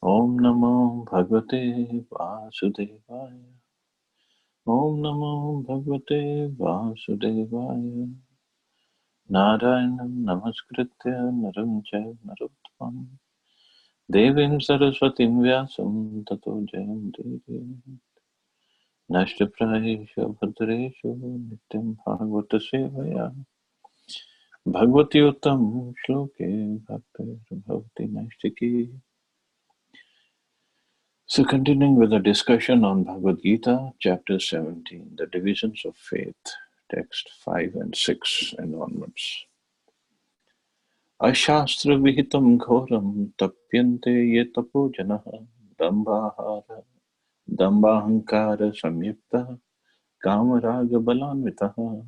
Om Namo Bhagavate Vasudevaya. Om Namo Bhagavate Vasudevaya. Narayanam Namaskritya Naram Chaiva Narottamam Devim Saraswatim Vyasam Tato Jayam Devi Nashtaprayesha Bhadreshu Nityam Bhagavata Sevaya Bhagavati Uttam Shloke Bhakti Bhavati Nashtaki. So continuing with the discussion on Bhagavad Gita, chapter 17, the divisions of faith, text 5 and 6 and onwards. Ashastra vihitam ghoram tapyante ye tapo janaha dambhahankara samyukta kamaraga balanvitaha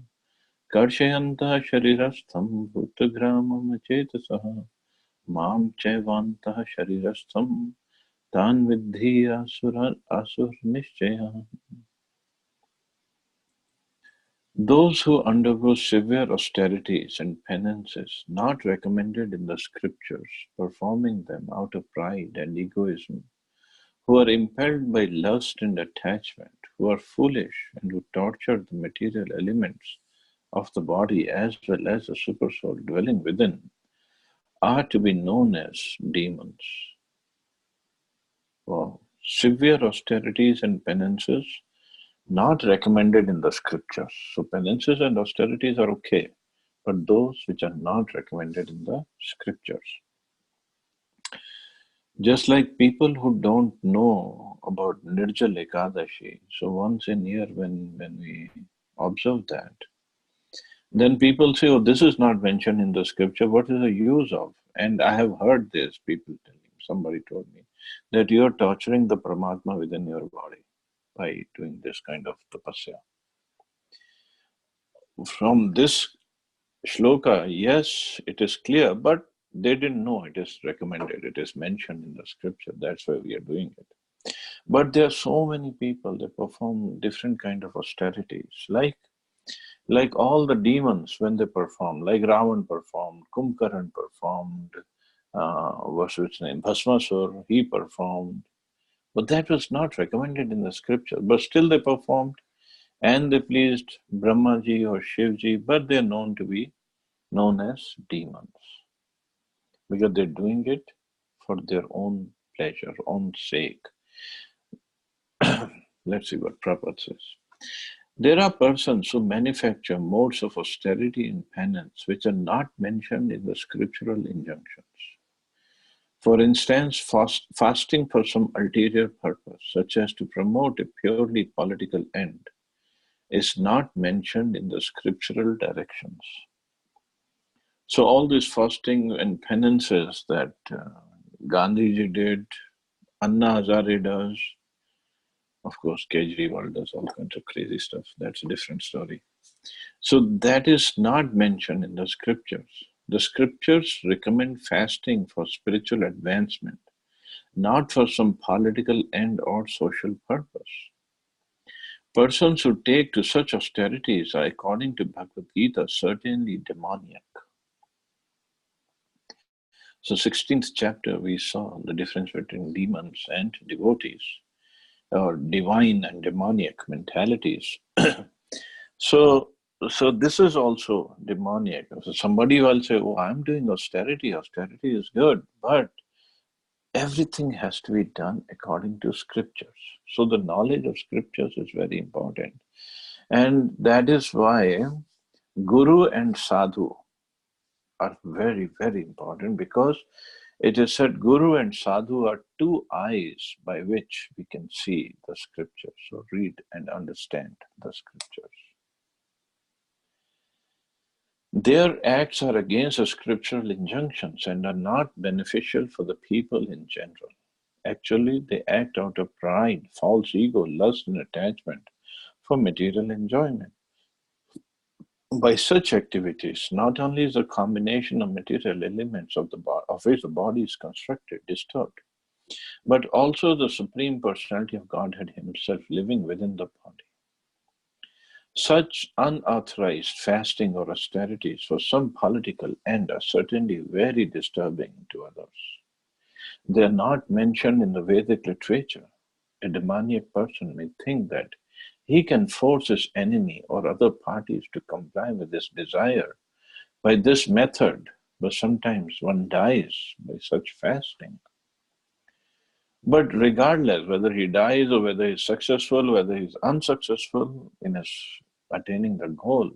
karshayanta sharirastham bhutagramam achetasaha mam chaivantaha sharirastham Tan vidhi asur nishchaya. Those who undergo severe austerities and penances not recommended in the scriptures, performing them out of pride and egoism, who are impelled by lust and attachment, who are foolish and who torture the material elements of the body as well as the supersoul dwelling within, are to be known as demons. Wow. Severe austerities and penances not recommended in the scriptures. So penances and austerities are okay, but those which are not recommended in the scriptures. Just like people who don't know about Nirjal Ekadashi, so once in a year when we observe that, then people say, oh, this is not mentioned in the scripture, what is the use of? And I have heard this, people telling, somebody told me, that you are torturing the Paramatma within your body by doing this kind of tapasya. From this shloka, yes, it is clear, but they didn't know it is recommended, it is mentioned in the scripture, that's why we are doing it. But there are so many people that perform different kind of austerities, like all the demons when they perform, like Ravan performed, Kumbhakaran performed, what's his name, Bhasmasur, he performed, but that was not recommended in the scripture, but still they performed and they pleased Brahmaji or Shivji, but they are known to be known as demons because they're doing it for their own pleasure, own sake. Let's see what Prabhupada says. There are persons who manufacture modes of austerity and penance which are not mentioned in the scriptural injunctions. For instance, fasting for some ulterior purpose, such as to promote a purely political end, is not mentioned in the scriptural directions. So all these fasting and penances that Gandhiji did, Anna Hazare does, of course Kejriwal does all kinds of crazy stuff, that's a different story. So that is not mentioned in the scriptures. The scriptures recommend fasting for spiritual advancement, not for some political end or social purpose. Persons who take to such austerities are, according to Bhagavad Gita, certainly demoniac. So 16th chapter, we saw the difference between demons and devotees, or divine and demoniac mentalities. So this is also demoniac. So somebody will say, oh, I'm doing austerity. Austerity is good, but everything has to be done according to scriptures. So the knowledge of scriptures is very important. And that is why Guru and Sadhu are very, very important, because it is said Guru and Sadhu are two eyes by which we can see the scriptures, so read and understand the scriptures. Their acts are against the scriptural injunctions and are not beneficial for the people in general. Actually, they act out of pride, false ego, lust, and attachment for material enjoyment. By such activities, not only is the combination of material elements of which the body is constructed disturbed, but also the Supreme Personality of Godhead Himself living within the body. Such unauthorized fasting or austerities for some political end are certainly very disturbing to others. They are not mentioned in the Vedic literature. A demoniac person may think that he can force his enemy or other parties to comply with his desire by this method, but sometimes one dies by such fasting. But regardless whether he dies or whether he's successful, whether he's unsuccessful in his attaining the goal,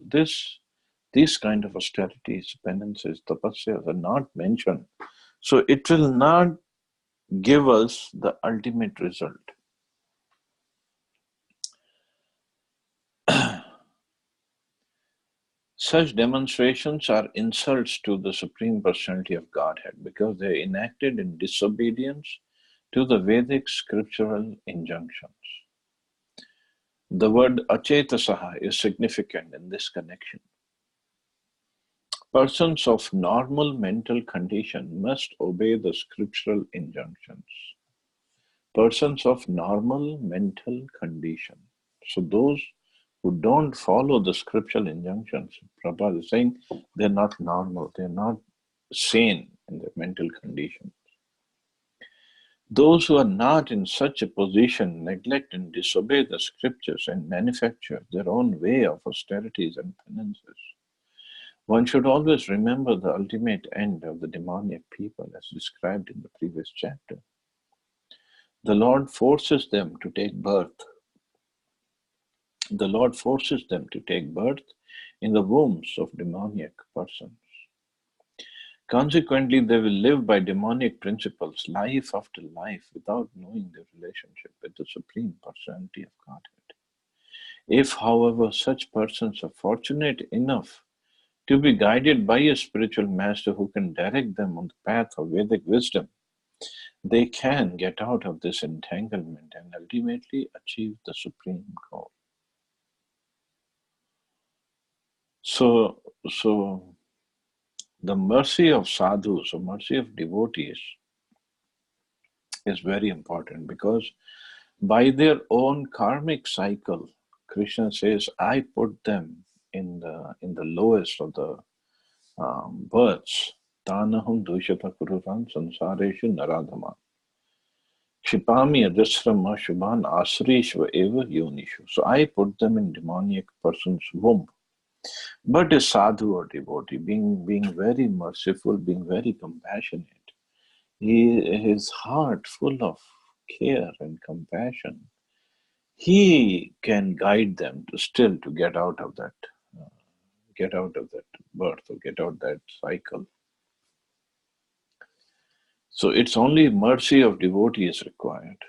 these kind of austerities, penances, tapasyas are not mentioned. So it will not give us the ultimate result. Such demonstrations are insults to the Supreme Personality of Godhead because they are enacted in disobedience to the Vedic scriptural injunctions. The word achetasaha is significant in this connection. Persons of normal mental condition must obey the scriptural injunctions. Persons of normal mental condition. So those who don't follow the scriptural injunctions, Prabhupada is saying they're not normal, they're not sane in their mental condition. Those who are not in such a position neglect and disobey the scriptures and manufacture their own way of austerities and penances. One should always remember the ultimate end of the demoniac people as described in the previous chapter. The Lord forces them to take birth. The Lord forces them to take birth in the wombs of demoniac persons. Consequently, they will live by demonic principles life after life without knowing their relationship with the Supreme Personality of Godhead. If, however, such persons are fortunate enough to be guided by a spiritual master who can direct them on the path of Vedic wisdom, they can get out of this entanglement and ultimately achieve the supreme goal. So the mercy of sadhus, or mercy of devotees, is very important because by their own karmic cycle, Krishna says, I put them in the lowest of the births. Tanahum dushata kururan sansareshu naradhama. Kshipami adasrama shubhan asrishva eva yonishu. So I put them in demoniac person's womb. But a sadhu or devotee, being very merciful, being very compassionate, his heart full of care and compassion, he can guide them to get out of that birth or get out that cycle. So it's only mercy of devotee is required.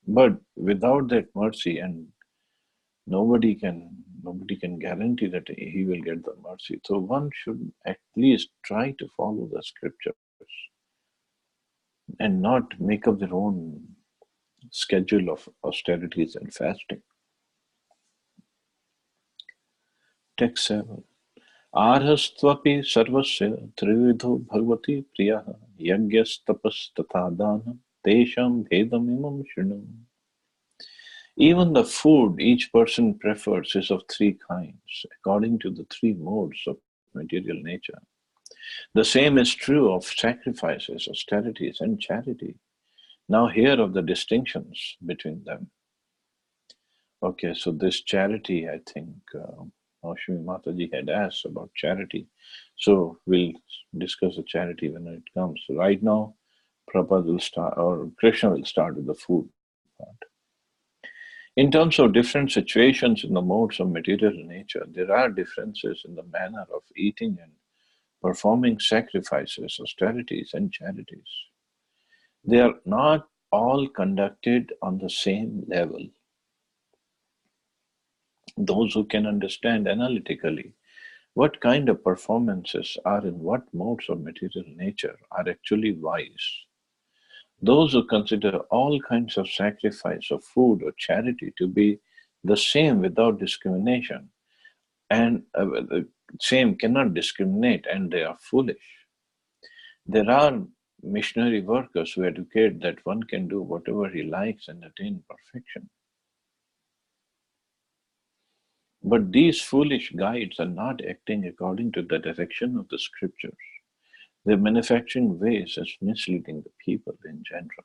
But without that mercy, and nobody can guarantee that he will get the mercy. So one should at least try to follow the scriptures and not make up their own schedule of austerities and fasting. Text 7. Arhastvapi sarvasya trividho bhagavati priyaha yagyas tapas tatha dhanam tesham bhedam imam shrinu. Even the food each person prefers is of three kinds, according to the three modes of material nature. The same is true of sacrifices, austerities, and charity. Now hear of the distinctions between them. Okay, so this charity, I think Ashwini Mataji had asked about charity. So we'll discuss the charity when it comes. So right now, Prabhupada will start, or Krishna will start with the food part. In terms of different situations in the modes of material nature, there are differences in the manner of eating and performing sacrifices, austerities, and charities. They are not all conducted on the same level. Those who can understand analytically what kind of performances are in what modes of material nature are actually wise. Those who consider all kinds of sacrifice of food or charity to be the same without discrimination, and the same cannot discriminate, and they are foolish. There are missionary workers who educate that one can do whatever he likes and attain perfection. But these foolish guides are not acting according to the direction of the scriptures. Their manufacturing ways is misleading the people in general.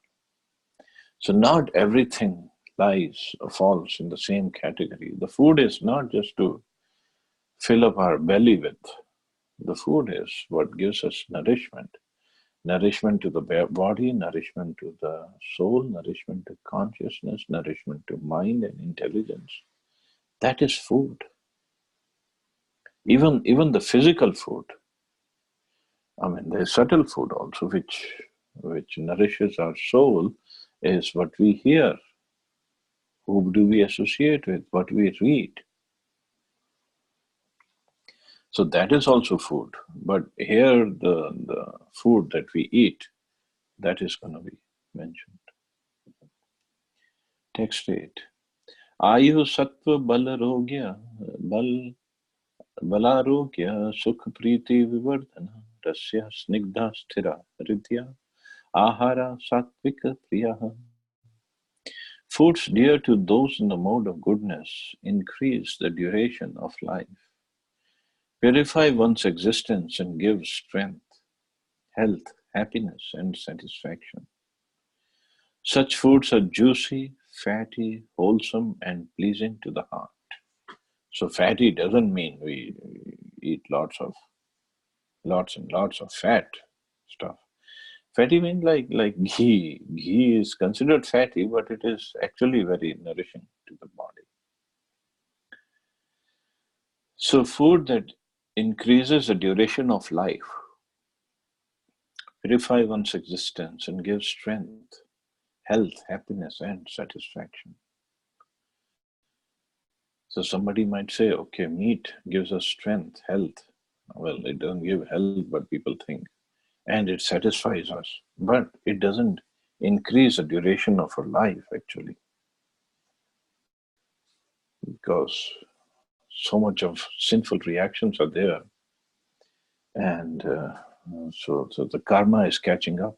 So not everything lies or falls in the same category. The food is not just to fill up our belly with. The food is what gives us nourishment. Nourishment to the body, nourishment to the soul, nourishment to consciousness, nourishment to mind and intelligence. That is food. Even the physical food. I mean, there's subtle food also, which nourishes our soul, is what we hear. Who do we associate with? What we read. So that is also food. But here, the food that we eat, that is going to be mentioned. Text 8. Ayu sattva bal balarogya sukha priti vivardhana rasya snigdha sthira ridya ahara sattvika priyaha. Foods dear to those in the mode of goodness increase the duration of life, purify one's existence and give strength, health, happiness, and satisfaction. Such foods are juicy, fatty, wholesome, and pleasing to the heart. So fatty doesn't mean we eat lots and lots of fat stuff. Fatty means like ghee. Ghee is considered fatty, but it is actually very nourishing to the body. So food that increases the duration of life, purify one's existence and gives strength, health, happiness, and satisfaction. So somebody might say, okay, meat gives us strength, health. Well, it doesn't give health, but people think. And it satisfies us. But it doesn't increase the duration of our life, actually. Because so much of sinful reactions are there. And so the karma is catching up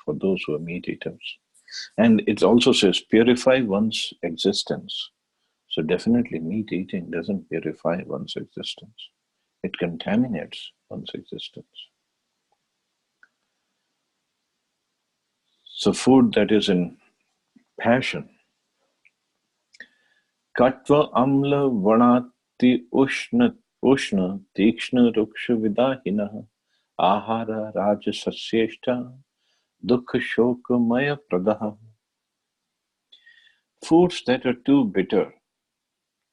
for those who are meat eaters. And it also says, purify one's existence. So definitely meat eating doesn't purify one's existence. It contaminates one's existence. So food that is in passion. Katva amla vanati ushna tikshna ruksha vidahina ahara rajasasyeshta dukha shoka maya pradaha. Foods that are too bitter,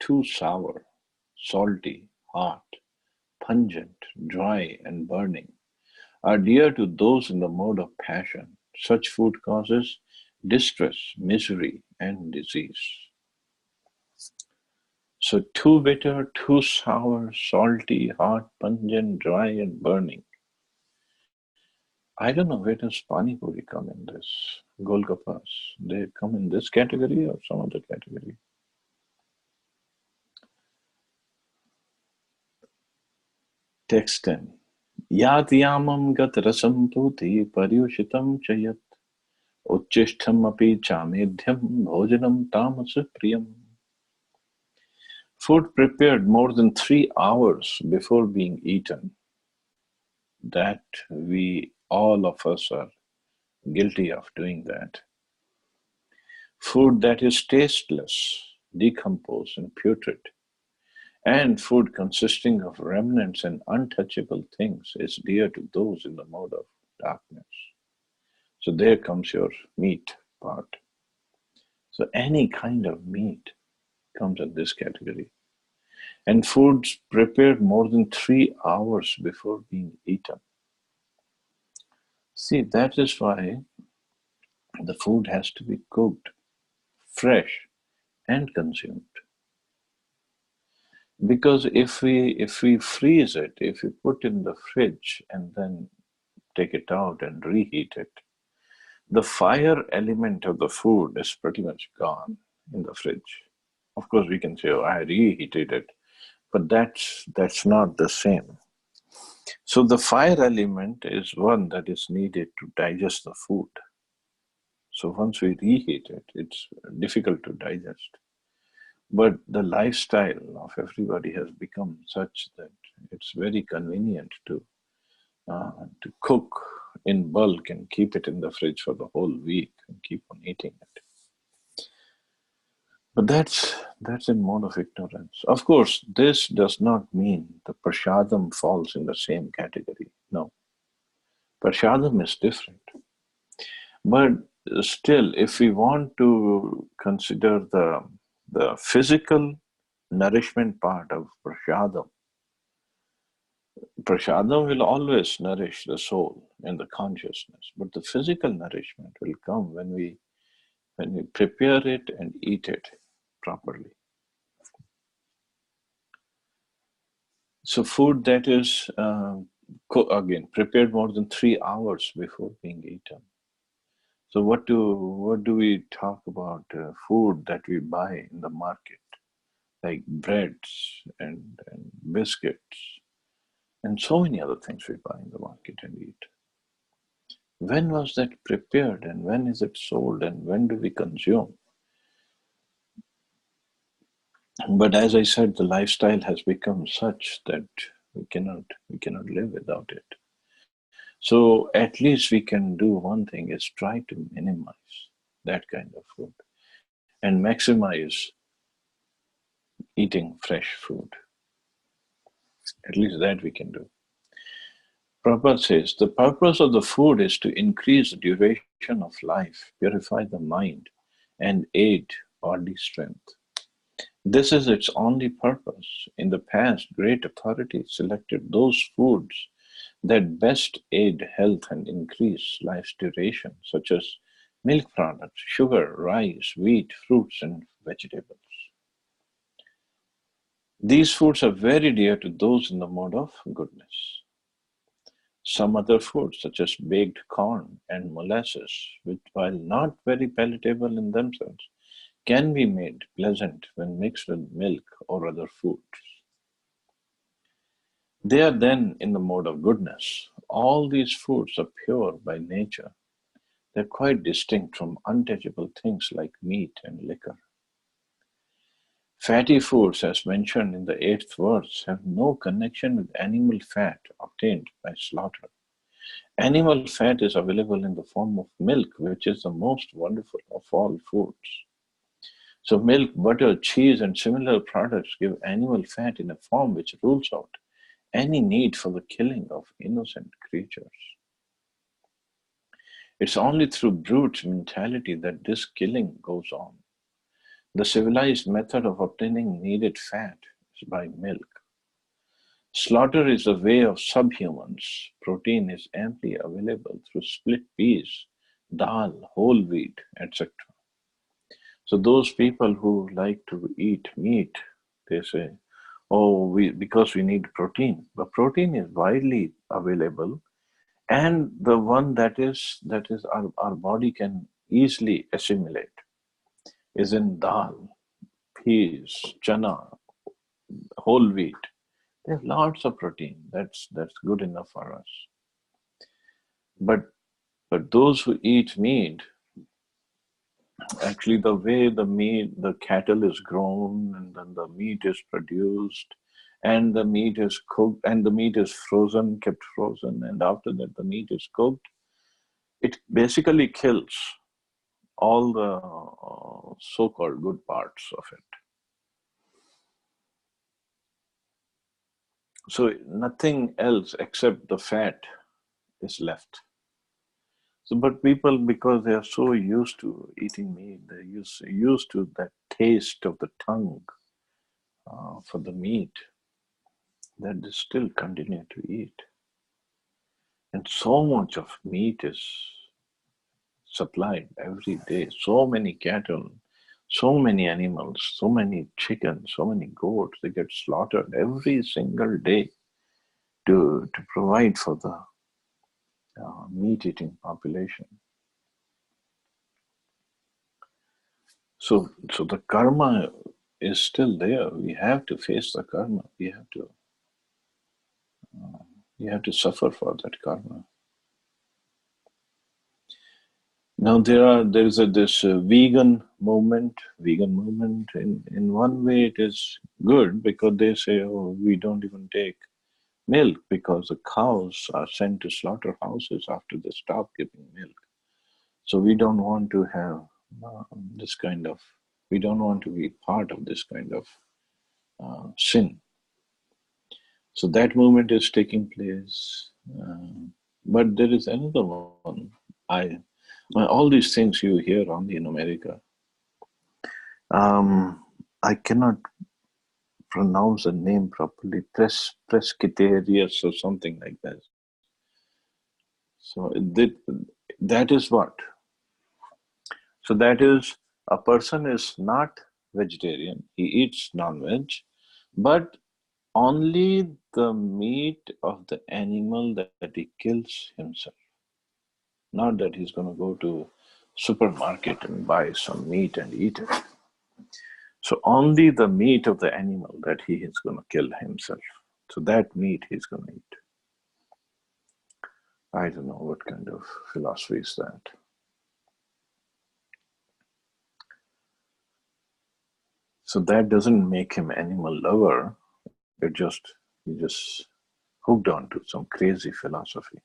too sour, salty, hot, pungent, dry, and burning are dear to those in the mode of passion. Such food causes distress, misery, and disease. So too bitter, too sour, salty, hot, pungent, dry, and burning. I don't know, where does Pani Puri come in this? Golgappas, they come in this category or some other category? Text 10. Yat yamam gat rasam puti paryushitam chayat uchishtham api chamedhyam bhojanam tamasa priyam. Food prepared more than 3 hours before being eaten. That all of us are guilty of doing that. Food that is tasteless, decomposed, and putrid, and food consisting of remnants and untouchable things is dear to those in the mode of darkness. So there comes your meat part. So any kind of meat comes in this category. And foods prepared more than 3 hours before being eaten. See, that is why the food has to be cooked, fresh, and consumed. Because if we freeze it, if we put in the fridge and then take it out and reheat it, the fire element of the food is pretty much gone in the fridge. Of course, we can say, oh, I reheated it, but that's not the same. So the fire element is one that is needed to digest the food. So once we reheat it, it's difficult to digest. But the lifestyle of everybody has become such that it's very convenient to to cook in bulk and keep it in the fridge for the whole week and keep on eating it. But that's in mode of ignorance. Of course, this does not mean the prashadam falls in the same category. No, prashadam is different. But still, if we want to consider the physical nourishment part of prashadam, prashadam will always nourish the soul and the consciousness. But the physical nourishment will come when we prepare it and eat it properly. So food that is again prepared more than 3 hours before being eaten. So what do we talk about? Food that we buy in the market, like breads and biscuits, and so many other things we buy in the market and eat. When was that prepared, and when is it sold, and when do we consume? But as I said, the lifestyle has become such that we cannot live without it. So at least we can do one thing, is try to minimize that kind of food and maximize eating fresh food. At least that we can do. Prabhupada says, the purpose of the food is to increase the duration of life, purify the mind, and aid body strength. This is its only purpose. In the past, great authorities selected those foods that best aid health and increase life's duration, such as milk products, sugar, rice, wheat, fruits, and vegetables. These foods are very dear to those in the mode of goodness. Some other foods, such as baked corn and molasses, which, while not very palatable in themselves, can be made pleasant when mixed with milk or other foods. They are then in the mode of goodness. All these foods are pure by nature. They're quite distinct from untouchable things like meat and liquor. Fatty foods, as mentioned in the 8th verse, have no connection with animal fat obtained by slaughter. Animal fat is available in the form of milk, which is the most wonderful of all foods. So milk, butter, cheese, and similar products give animal fat in a form which rules out any need for the killing of innocent creatures. It's only through brute mentality that this killing goes on. The civilized method of obtaining needed fat is by milk. Slaughter is the way of subhumans. Protein is amply available through split peas, dal, whole wheat, etc. So those people who like to eat meat, they say, oh, because we need protein. But protein is widely available, and the one that is our body can easily assimilate is in dal, peas, chana, whole wheat. There's lots of protein. That's good enough for us. But those who eat meat, actually the way the cattle is grown and then the meat is produced and the meat is cooked and the meat is frozen, kept frozen, and after that the meat is cooked, it basically kills all the so-called good parts of it. So nothing else except the fat is left. So, but people, because they are so used to eating meat, they're used to that taste of the tongue for the meat, that they still continue to eat. And so much of meat is supplied every day. So many cattle, so many animals, so many chickens, so many goats, they get slaughtered every single day to provide for the meat-eating population. So the karma is still there. We have to face the karma. We have to suffer for that karma. Now there is this vegan movement. In one way it is good because they say, oh, we don't even take milk because the cows are sent to slaughterhouses after they stop giving milk. So we don't want to have this kind of, we don't want to be part of this kind of sin. So that movement is taking place. But there is another one. All these things you hear only in America. I cannot pronounce the name properly. Presbyterius or something like that. So that is what? So that is, a person is not vegetarian. He eats non-veg, but only the meat of the animal that he kills himself. Not that he's going to go to supermarket and buy some meat and eat it. So only the meat of the animal that he is going to kill himself. So that meat he's going to eat. I don't know what kind of philosophy is that. So that doesn't make him animal lover. He just hooked on to some crazy philosophy.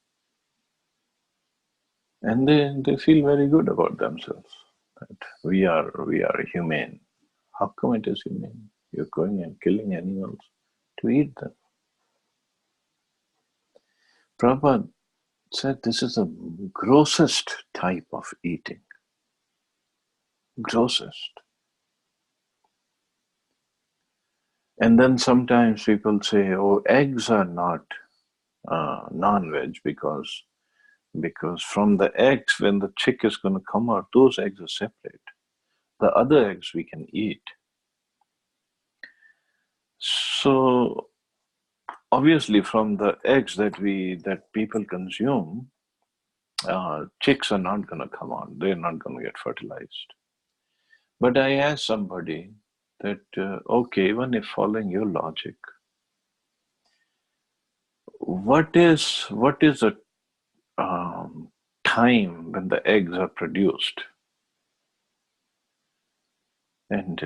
And they feel very good about themselves, that we are humane. How come it is humane? You're going and killing animals to eat them. Prabhupada said this is the grossest type of eating. Grossest. And then sometimes people say, oh, eggs are not non-veg because from the eggs, when the chick is going to come out, those eggs are separate. The other eggs we can eat. So obviously, from the eggs that people consume, chicks are not going to come out. They're not going to get fertilized. But I asked somebody that, okay, even if following your logic, what is the time when the eggs are produced? And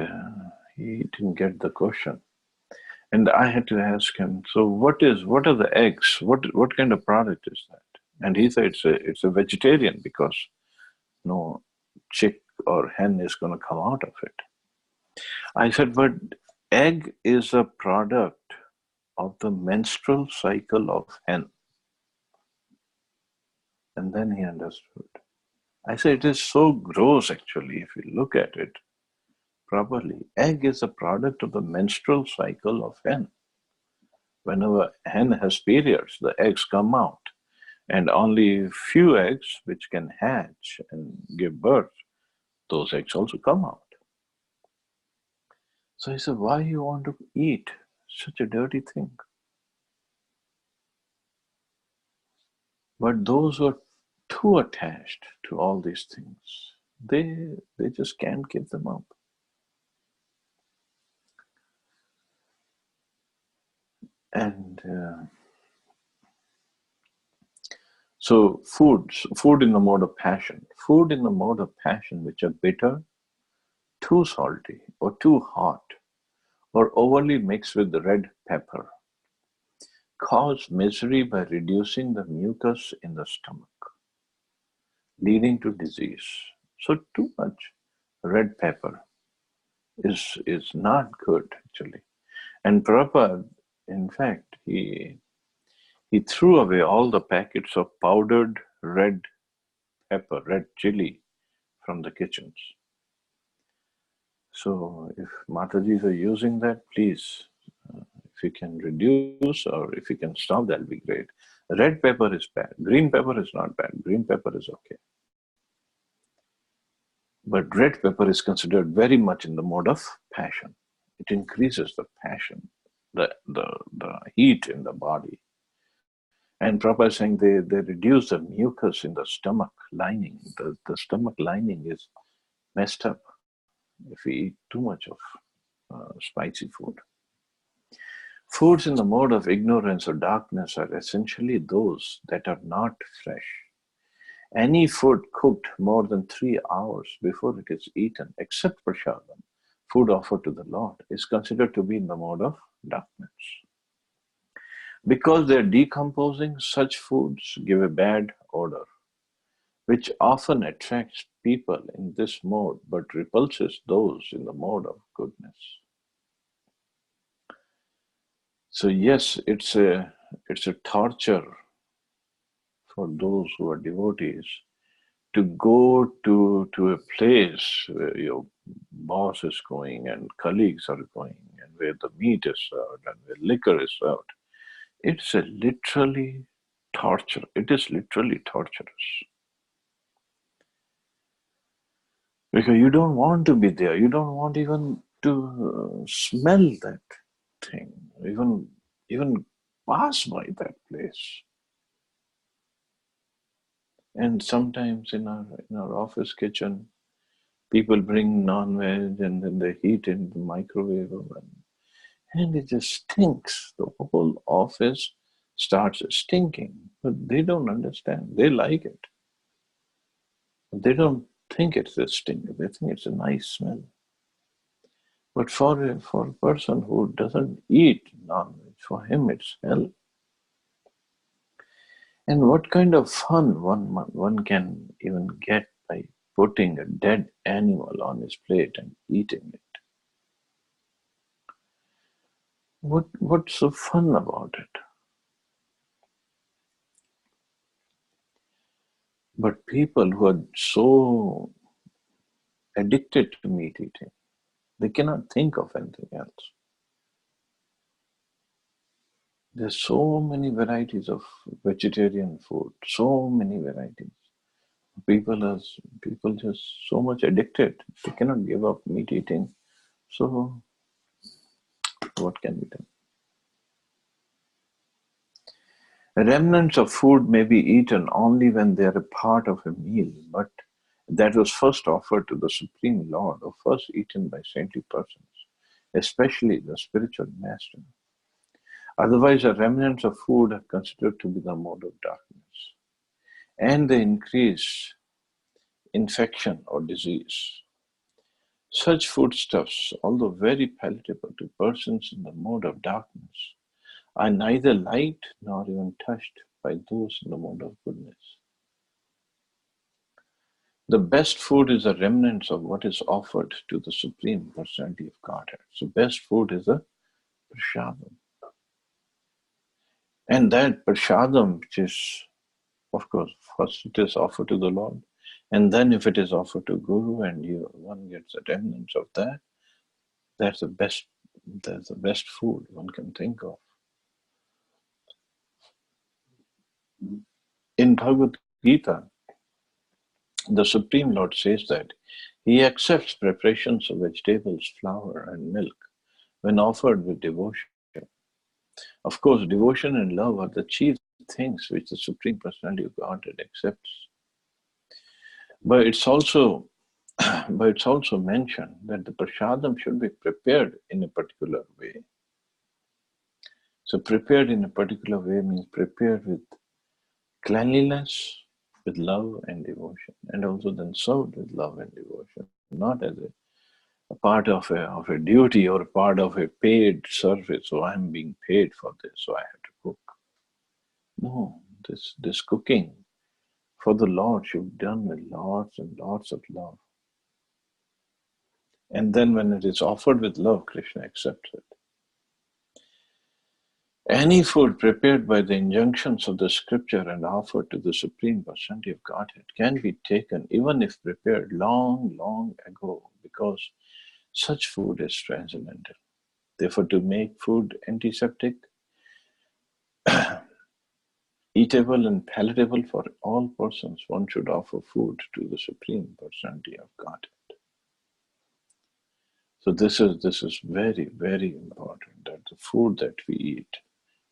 he didn't get the question. And I had to ask him, so what are the eggs? What kind of product is that? And he said it's a vegetarian because no chick or hen is going to come out of it. I said, but egg is a product of the menstrual cycle of hen. And then he understood. I said, it is so gross actually, if you look at it properly. Egg is a product of the menstrual cycle of hen. Whenever hen has periods, the eggs come out. And only few eggs which can hatch and give birth, those eggs also come out. So he said, why you want to eat such a dirty thing? But those who are too attached to all these things, they just can't give them up. And so food in the mode of passion. Food in the mode of passion which are bitter, too salty, or too hot, or overly mixed with the red pepper, cause misery by reducing the mucus in the stomach, leading to disease. So too much red pepper is not good actually. And Prabhupada, in fact, he threw away all the packets of powdered red pepper, red chili from the kitchens. So if Matajis are using that, please, if you can reduce or if you can stop, that'll be great. Red pepper is bad. Green pepper is not bad. Green pepper is okay. But red pepper is considered very much in the mode of passion. It increases the passion, the heat in the body. And Prabhupada is saying they reduce the mucus in the stomach lining. The stomach lining is messed up if we eat too much of spicy food. Foods in the mode of ignorance or darkness are essentially those that are not fresh. Any food cooked more than 3 hours before it is eaten, except prasadam, food offered to the Lord, is considered to be in the mode of darkness. Because they're decomposing, such foods give a bad odor, which often attracts people in this mode but repulses those in the mode of goodness. So yes, it's a torture for those who are devotees to go to a place where your boss is going and colleagues are going and where the meat is served and where liquor is served. It's a literally torture. It is literally torturous. Because you don't want to be there. You don't want even to smell that thing, even pass by that place. And sometimes in our office kitchen, people bring non-veg and then they heat in the microwave oven, and it just stinks. The whole office starts stinking, but they don't understand. They like it. They don't think it's a stink. They think it's a nice smell. But for a person who doesn't eat non-veg, for him it's hell. And what kind of fun one can even get by putting a dead animal on his plate and eating it? What's so fun about it? But people who are so addicted to meat eating, they cannot think of anything else. There's so many varieties of vegetarian food, so many varieties. People just so much addicted. They cannot give up meat eating. So what can be done? Remnants of food may be eaten only when they are a part of a meal, but that was first offered to the Supreme Lord or first eaten by saintly persons, especially the spiritual master. Otherwise, the remnants of food are considered to be the mode of darkness, and they increase infection or disease. Such foodstuffs, although very palatable to persons in the mode of darkness, are neither liked nor even touched by those in the mode of goodness. The best food is the remnants of what is offered to the Supreme Personality of Godhead. So best food is a prashadam. And that prashadam, which is, of course, first it is offered to the Lord, and then if it is offered to Guru and one gets the remnants of that, that's the best food one can think of. In Bhagavad Gita, the Supreme Lord says that he accepts preparations of vegetables, flour, and milk when offered with devotion. Of course, devotion and love are the chief things which the Supreme Personality of Godhead accepts. But it's also mentioned that the prasadam should be prepared in a particular way. So prepared in a particular way means prepared with cleanliness, with love and devotion, and also then served with love and devotion, not as a part of a duty or a part of a paid service. So I'm being paid for this, so I have to cook. No, this cooking for the Lord should be done with lots and lots of love. And then when it is offered with love, Krishna accepts it. Any food prepared by the injunctions of the scripture and offered to the Supreme Personality of Godhead can be taken even if prepared long, long ago, because such food is transcendental. Therefore, to make food antiseptic, eatable and palatable for all persons, one should offer food to the Supreme Personality of Godhead. So this is very, very important, that the food that we eat,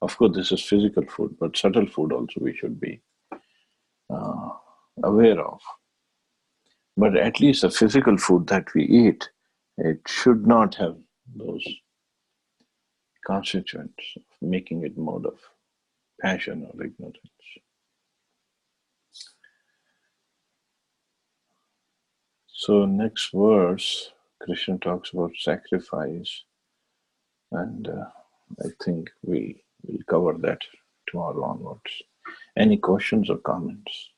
of course this is physical food, but subtle food also we should be aware of. But at least the physical food that we eat, it should not have those constituents of making it mode of passion or ignorance. So next verse, Krishna talks about sacrifice, and I think we We'll cover that tomorrow onwards. Any questions or comments?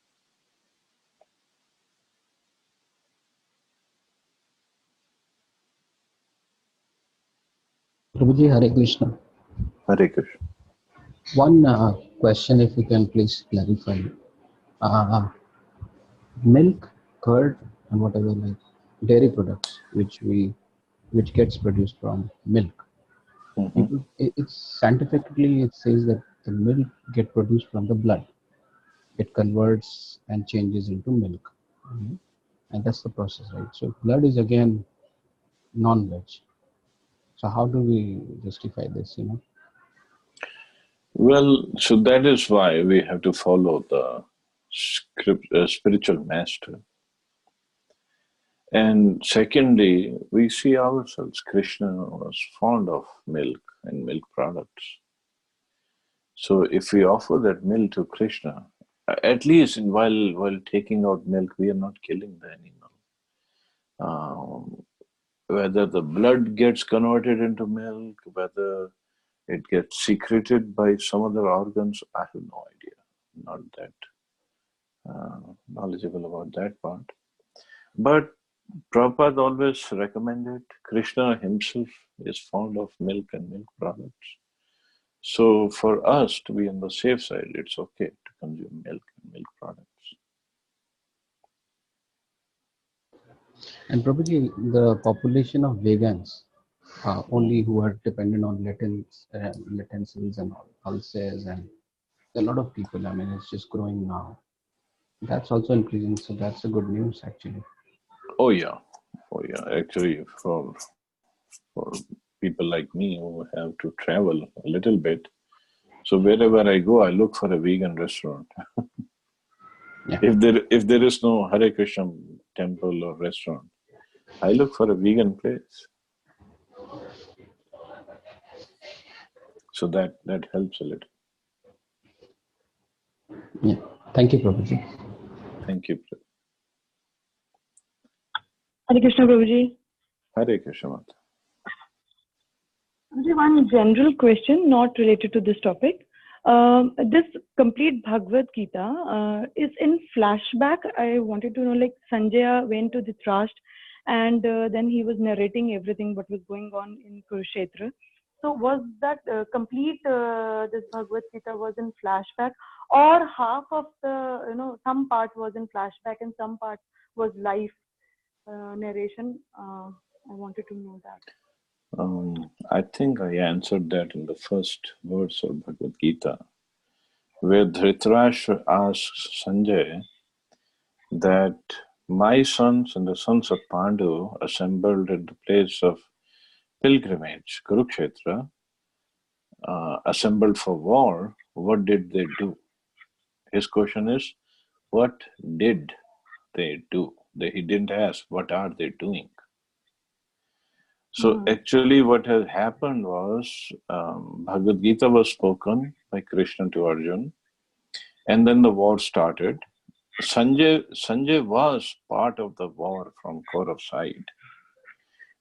Prabhuji, Hare Krishna. Hare Krishna. One question, if you can please clarify. Milk, curd, and whatever like dairy products which gets produced from milk. Mm-hmm. It's scientifically it says that the milk get produced from the blood. It converts and changes into milk, and that's the process, right? So blood is again non-veg. So how do we justify this? Well, so that is why we have to follow the spiritual master. And secondly, we see ourselves, Krishna was fond of milk and milk products. So if we offer that milk to Krishna, at least while taking out milk, we are not killing the animal. Whether the blood gets converted into milk, whether it gets secreted by some other organs, I have no idea. Not that knowledgeable about that part. But Prabhupada always recommended, Krishna himself is fond of milk and milk products. So for us to be on the safe side, it's okay to consume milk and milk products. And probably the population of vegans, only who are dependent on utensils and all, pulses, and a lot of people. I mean, it's just growing now. That's also increasing, so that's a good news actually. Oh yeah. Actually, for people like me who have to travel a little bit, so wherever I go, I look for a vegan restaurant. Yeah. If there is no Hare Krishna temple or restaurant, I look for a vegan place. So that helps a little. Yeah. Thank you, Prabhuji. Thank you. Hare Krishna, Prabhuji. Hare Krishna Mata. One general question, not related to this topic. This complete Bhagavad Gita is in flashback. I wanted to know, like Sanjaya went to Dhritarashtra and then he was narrating everything what was going on in Kurukshetra. So was that complete this Bhagavad Gita was in flashback, or half of the some part was in flashback and some part was live narration? I wanted to know that. I think I answered that in the first verse of Bhagavad Gita, where Dhritarashtra asks Sanjay that my sons and the sons of Pandu assembled at the place of pilgrimage, Kurukshetra, assembled for war. What did they do? His question is, what did they do? He didn't ask, what are they doing? So actually what has happened was Bhagavad Gita was spoken by Krishna to Arjuna, and then the war started. Sanjay was part of the war from Kaurav's side,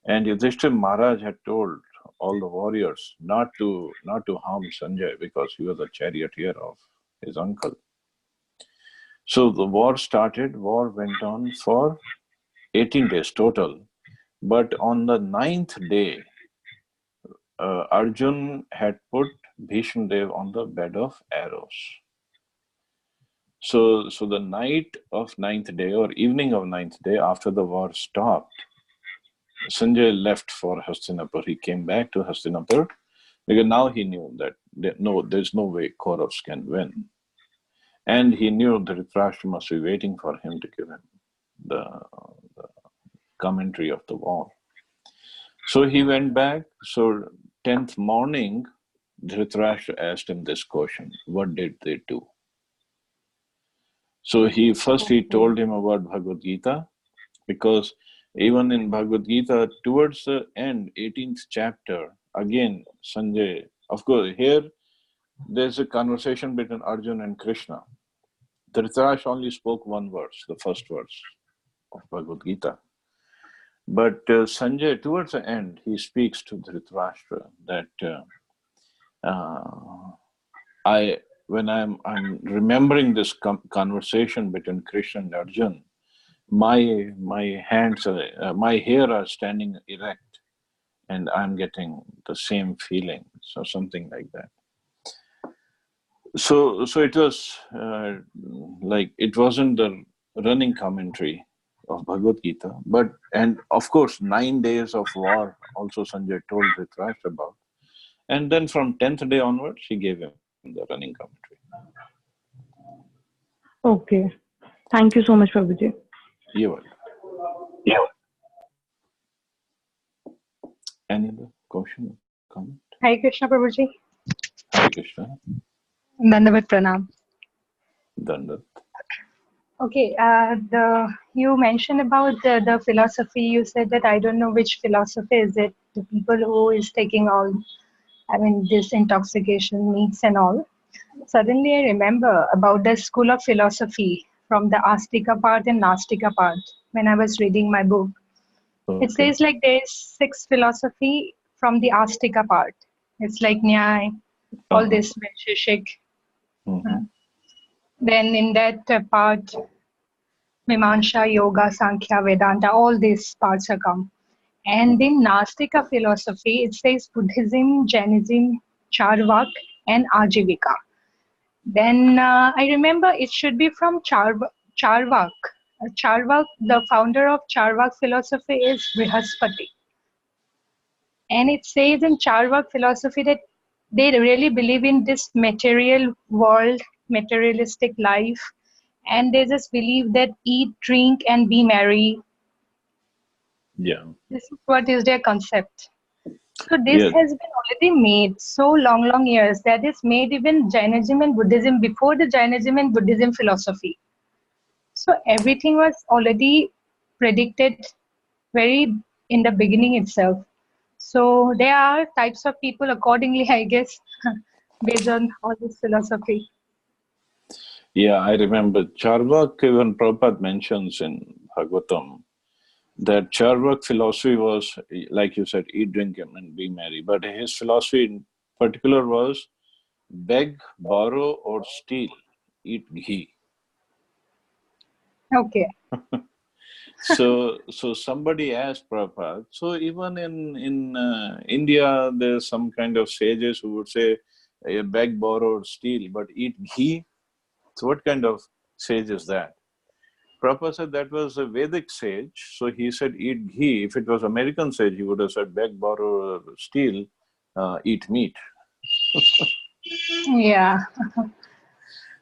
and Yudhishthira Maharaj had told all the warriors not to harm Sanjay because he was a charioteer of his uncle. So the war started. War went on for 18 days total. But on the 9th day, Arjun had put Bhishma Dev on the bed of arrows. So the night of 9th day or evening of 9th day, after the war stopped, Sanjay left for Hastinapur. He came back to Hastinapur because now he knew that there's no way Kauravas can win. And he knew that Dhritarashtra must be waiting for him to give him the commentary of the war. So he went back. So 10th morning, Dhritarashtra asked him this question, what did they do? So he told him about Bhagavad Gita, because even in Bhagavad Gita, towards the end, 18th chapter, again, Sanjay, of course, here there's a conversation between Arjuna and Krishna. Dhritarashtra only spoke one verse, the first verse of Bhagavad Gita. But Sanjay, towards the end, he speaks to Dhritarashtra that when I'm remembering this conversation between Krishna and Arjun, my hands, my hair are standing erect, and I'm getting the same feeling. So something like that. So it was like, it wasn't the running commentary of Bhagavad Gita, and of course 9 days of war also Sanjay told Dhritarashtra about, and then from 10th day onwards he gave him the running commentary. Okay. Thank you so much, Prabhuji. You're welcome. Any other question, comment? Hare Krishna, Prabhuji. Hare Krishna. Dandavat Pranam. Dandat. Okay, you mentioned about the philosophy. You said that I don't know which philosophy is it. The people who is taking all, this intoxication meats and all. Suddenly I remember about the school of philosophy from the Astika part and Nastika part when I was reading my book. Okay. It says like there is 6 philosophy from the Astika part. It's like Nyaya, all this Vaisheshik. Mhm. Then in that part, Mimamsa, Yoga, Sankhya, Vedanta, all these parts are come. And in Nastika philosophy, it says Buddhism, Jainism, Charvak, and Ajivika. Then I remember it should be from Charvak. Charvak, the founder of Charvak philosophy is Brihaspati. And it says in Charvak philosophy that they really believe in this material world, materialistic life, and they just believe that eat, drink, and be merry. Yeah. This is what is their concept. So this Yes. has been already made so long years. That is made even Jainism and Buddhism before the Jainism and Buddhism philosophy. So everything was already predicted very in the beginning itself. So there are types of people accordingly, I guess, based on all this philosophy. Yeah, I remember Charvak, even Prabhupada mentions in Bhagavatam that Charvak philosophy was, like you said, eat, drink, and be merry. But his philosophy in particular was beg, borrow, or steal, eat ghee. Okay. So somebody asked Prabhupada, so even in India, there's some kind of sages who would say, beg, borrow, or steal, but eat ghee. So what kind of sage is that? Prabhupada said that was a Vedic sage. So he said, eat ghee. If it was American sage, he would have said, beg, borrow, or steal, eat meat. Yeah.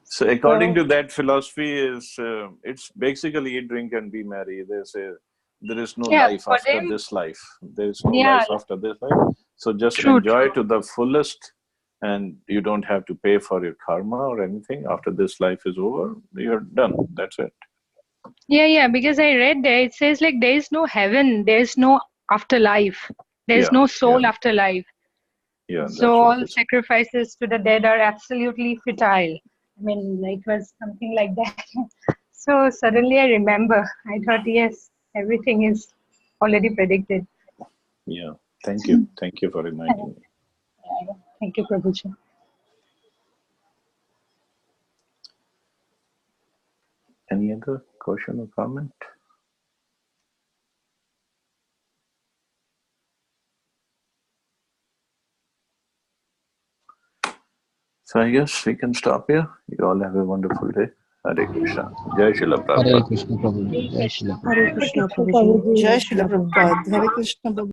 So according to that philosophy, it's basically eat, drink, and be merry. There is no life for after them, this life. There is no yeah, life after this life. So just true. enjoy to the fullest, and you don't have to pay for your karma or anything. After this life is over, you're done. That's it. Yeah, because I read there, it says like there is no heaven, there is no afterlife, there is Yeah, no soul yeah. afterlife. Yeah, that's So what all it is. sacrifices to the dead are absolutely futile. It was something like that. So suddenly I remember, I thought, yes, everything is already predicted. Yeah, thank you. Thank you for reminding me. Thank you, Prabhuji. Any other question or comment? So I guess we can stop here. You all have a wonderful day. Hare Krishna. Jai Srila Hare Prabhupada. Krishna Prabhuji. Jai Shri Hare Krishna, Prabhuji. Jai Shri Prabhupada. Hare Krishna Prabhupada.